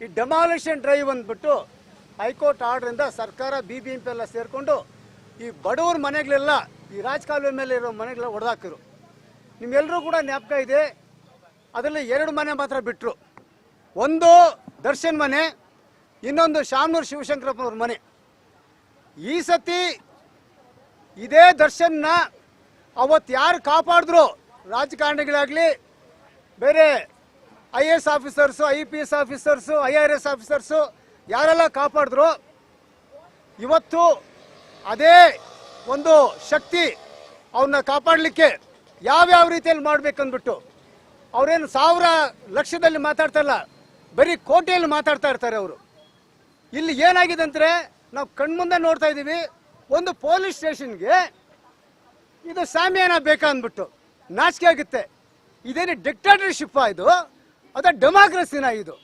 ಈ demolition drive ಅಂದ್ಬಿಟ್ಟು high court ಆರ್ಡ್ರಿಂದ ಸರ್ಕಾರ BBMP ಎಲ್ಲ ಸೇರಿಕೊಂಡು ಈ ಬಡವ್ರ ಮನೆಗಳೆಲ್ಲ ಈ ರಾಜಕಾಲುವೆ ಮೇಲೆ ಇರೋ ಮನೆಗಳೆಲ್ಲ ಹೊಡೆದಾಕಿರು. ನಿಮ್ಮೆಲ್ಲರೂ ಕೂಡ ಜ್ಞಾಪಕ ಇದೆ, ಅದರಲ್ಲಿ 2 ಮನೆ ಮಾತ್ರ ಬಿಟ್ಟರು. ಒಂದು ದರ್ಶನ್ ಮನೆ, ಇನ್ನೊಂದು ಶಾಮನೂರು ಶಿವಶಂಕರಪ್ಪನವ್ರ ಮನೆ. ಈ ಸತಿ ಇದೇ ದರ್ಶನ್ನ ಅವತ್ತು ಯಾರು ಕಾಪಾಡಿದ್ರು, ರಾಜಕಾರಣಿಗಳಾಗಲಿ, ಬೇರೆ IAS officers, IPS officers, IRS officers ಯಾರೆಲ್ಲ ಕಾಪಾಡಿದ್ರು, ಇವತ್ತು ಅದೇ ಒಂದು ಶಕ್ತಿ ಅವ್ರನ್ನ ಕಾಪಾಡಲಿಕ್ಕೆ ಯಾವ್ಯಾವ ರೀತಿಯಲ್ಲಿ ಮಾಡ್ಬೇಕಂದ್ಬಿಟ್ಟು ಅವ್ರೇನು 1000 ಲಕ್ಷದಲ್ಲಿ ಮಾತಾಡ್ತಾರಲ್ಲ, ಬರೀ ಕೋಟಿಯಲ್ಲಿ ಮಾತಾಡ್ತಾ ಇರ್ತಾರೆ ಅವರು. ಇಲ್ಲಿ ಏನಾಗಿದೆ ಅಂದರೆ ನಾವು ಕಣ್ಮುಂದೆ ನೋಡ್ತಾ ಇದ್ದೀವಿ, ಒಂದು ಪೊಲೀಸ್ ಸ್ಟೇಷನ್ಗೆ ಇದು ಸಾಮ್ಯಾನ ಬೇಕಾ ಅಂದ್ಬಿಟ್ಟು ನಾಚಿಕೆ ಆಗುತ್ತೆ. ಇದೇನು ಡಿಕ್ಟೇಟರ್ಶಿಪ್ ಇದು, ಅದ ಡೆಮಾಕ್ರಸಿನ ಇದು?